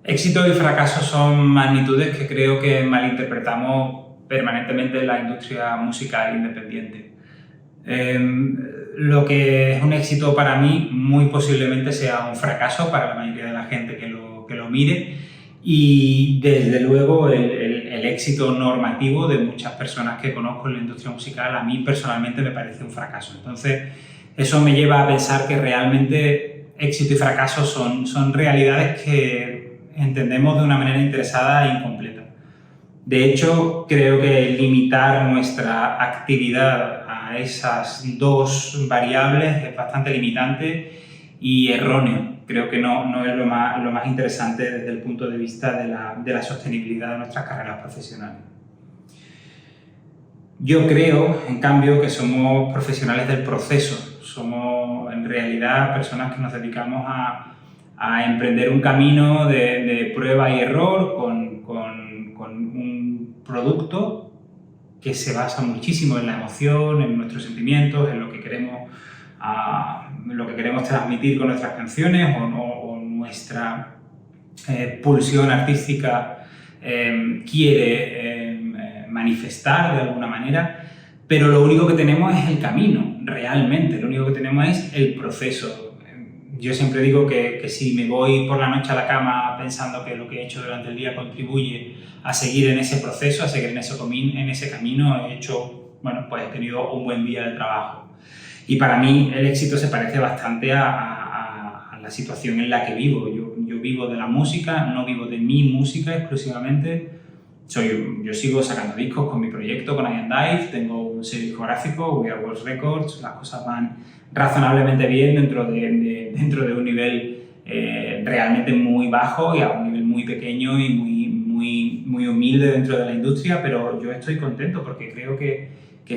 Éxito y fracaso son magnitudes que creo que malinterpretamos permanentemente en la industria musical independiente. Lo que es un éxito para mí muy posiblemente sea un fracaso para la mayoría de la gente que lo mire, y desde luego el éxito normativo de muchas personas que conozco en la industria musical a mí personalmente me parece un fracaso. Entonces eso me lleva a pensar que realmente éxito y fracaso son realidades que entendemos de una manera interesada e incompleta. De hecho, creo que limitar nuestra actividad a esas dos variables es bastante limitante y erróneo. Creo que no es lo más interesante desde el punto de vista de la sostenibilidad de nuestras carreras profesionales. Yo creo, en cambio, que somos profesionales del proceso. Somos, en realidad, personas que nos dedicamos a emprender un camino de prueba y error con un producto que se basa muchísimo en la emoción, en nuestros sentimientos, en lo que queremos transmitir con nuestras canciones o nuestra pulsión artística quiere manifestar de alguna manera, pero lo único que tenemos es el camino, realmente, lo único que tenemos es el proceso. Yo siempre digo que si me voy por la noche a la cama pensando que lo que he hecho durante el día contribuye a seguir en ese proceso, a seguir en ese camino, pues he tenido un buen día de trabajo. Y para mí el éxito se parece bastante a la situación en la que vivo. Yo vivo de la música, no vivo de mi música exclusivamente. Yo sigo sacando discos con mi proyecto, con I Dive, tengo un sello discográfico, We Are World Records, las cosas van razonablemente bien dentro de un nivel realmente muy bajo y a un nivel muy pequeño y muy humilde dentro de la industria, pero yo estoy contento porque creo que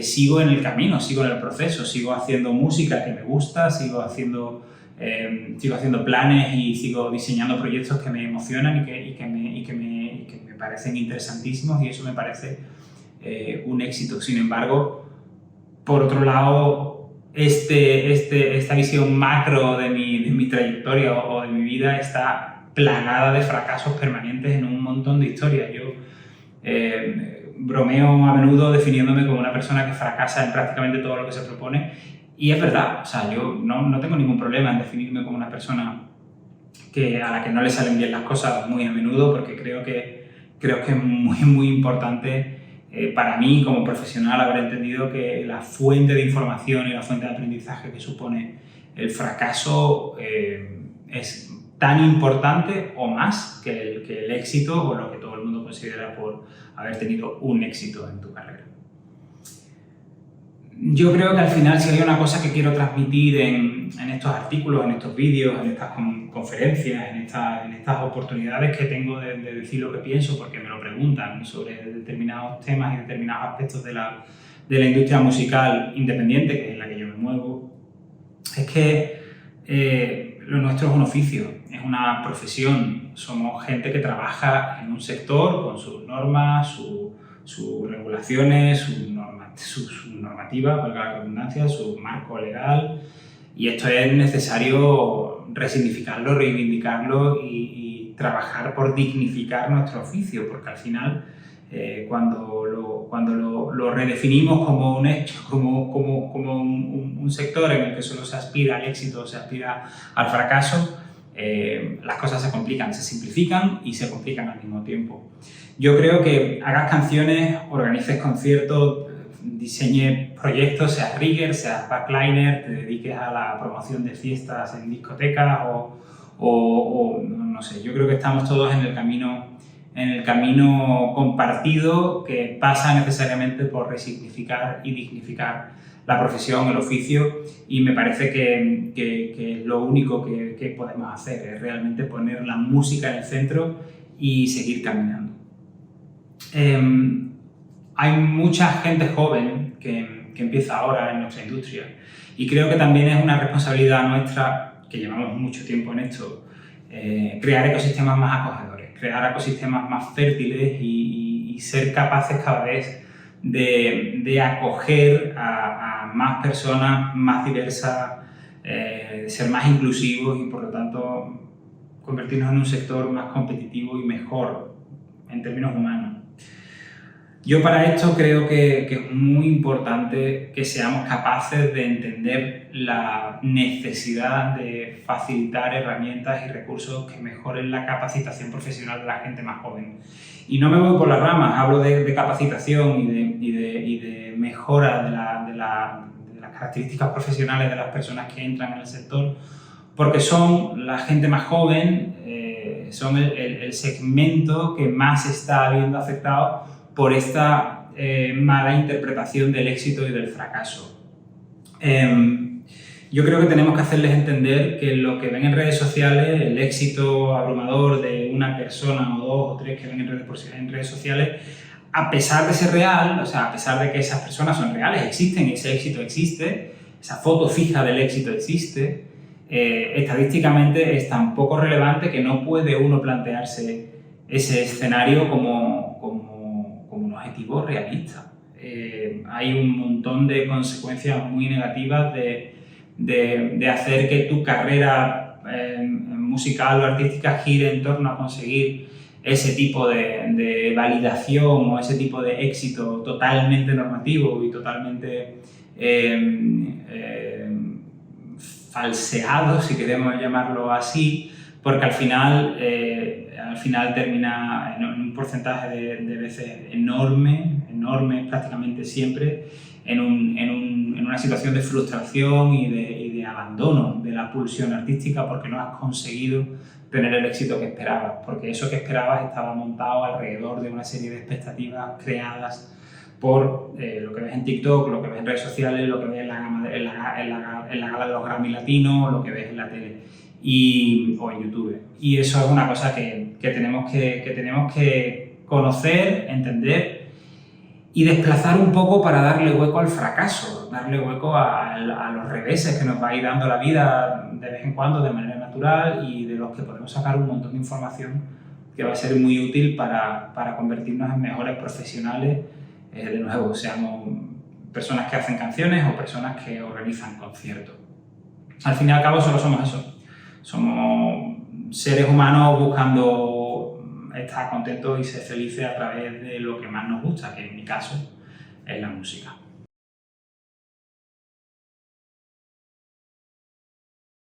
sigo en el camino, sigo en el proceso, sigo haciendo música que me gusta, sigo haciendo planes y sigo diseñando proyectos que me emocionan y que me parecen interesantísimos, y eso me parece un éxito. Sin embargo, por otro lado, esta visión macro de mi trayectoria o de mi vida está plagada de fracasos permanentes en un montón de historias. Yo bromeo a menudo definiéndome como una persona que fracasa en prácticamente todo lo que se propone, y es verdad. O sea, yo no tengo ningún problema en definirme como una persona a la que no le salen bien las cosas muy a menudo, porque creo que es muy importante para mí como profesional haber entendido que la fuente de información y la fuente de aprendizaje que supone el fracaso es tan importante o más que el éxito o lo que todo el mundo considera por haber tenido un éxito en tu carrera. Yo creo que al final, si hay una cosa que quiero transmitir en estos artículos, en estos vídeos, en estas conferencias, en estas oportunidades que tengo de decir lo que pienso porque me lo preguntan sobre determinados temas y determinados aspectos de la industria musical independiente, que es en la que yo me muevo, es que lo nuestro es un oficio, es una profesión. Somos gente que trabaja en un sector con sus normas, sus regulaciones, su normativa, valga la redundancia, su marco legal, y esto es necesario resignificarlo, reivindicarlo y trabajar por dignificar nuestro oficio, porque al final cuando lo redefinimos como un hecho, como un sector en el que solo se aspira al éxito, se aspira al fracaso, las cosas se complican, se simplifican y se complican al mismo tiempo. Yo creo que hagas canciones, organices conciertos, diseñes proyectos, seas rigger, seas backliner, te dediques a la promoción de fiestas en discotecas o no sé. Yo creo que estamos todos en el camino compartido, que pasa necesariamente por resignificar y dignificar la profesión, el oficio, y me parece que lo único que podemos hacer es realmente poner la música en el centro y seguir caminando. Hay mucha gente joven que empieza ahora en nuestra industria, y creo que también es una responsabilidad nuestra, que llevamos mucho tiempo en esto, crear ecosistemas más acogedores, crear ecosistemas más fértiles y ser capaces cada vez de acoger a más personas más diversas, de ser más inclusivos y, por lo tanto, convertirnos en un sector más competitivo y mejor en términos humanos. Yo para esto creo que es muy importante que seamos capaces de entender la necesidad de facilitar herramientas y recursos que mejoren la capacitación profesional de la gente más joven. Y no me voy por las ramas, hablo de capacitación y de mejora de las características profesionales de las personas que entran en el sector, porque son la gente más joven, son el segmento que más está viendo afectado por esta mala interpretación del éxito y del fracaso. Yo creo que tenemos que hacerles entender que lo que ven en redes sociales, el éxito abrumador de una persona o dos o tres que ven en redes sociales, a pesar de ser real, o sea, a pesar de que esas personas son reales, existen, ese éxito existe, esa foto fija del éxito existe, estadísticamente es tan poco relevante que no puede uno plantearse ese escenario como un objetivo realista. Hay un montón de consecuencias muy negativas de hacer que tu carrera musical o artística gire en torno a conseguir ese tipo de validación o ese tipo de éxito totalmente normativo y totalmente falseado, si queremos llamarlo así, porque al final termina en un porcentaje de veces enorme, prácticamente siempre, en una situación de frustración y de abandono de la pulsión artística porque no has conseguido tener el éxito que esperabas, porque eso que esperabas estaba montado alrededor de una serie de expectativas creadas por lo que ves en TikTok, lo que ves en redes sociales, lo que ves en la gala de los Grammy Latinos, lo que ves en la tele o en YouTube. Y eso es una cosa que tenemos que conocer, entender y desplazar un poco para darle hueco al fracaso, darle hueco a los reveses que nos va a ir dando la vida de vez en cuando de manera natural y de los que podemos sacar un montón de información que va a ser muy útil para convertirnos en mejores profesionales. De nuevo, seamos personas que hacen canciones o personas que organizan conciertos. Al fin y al cabo solo somos eso. Somos seres humanos buscando estar contentos y ser felices a través de lo que más nos gusta, que en mi caso es la música.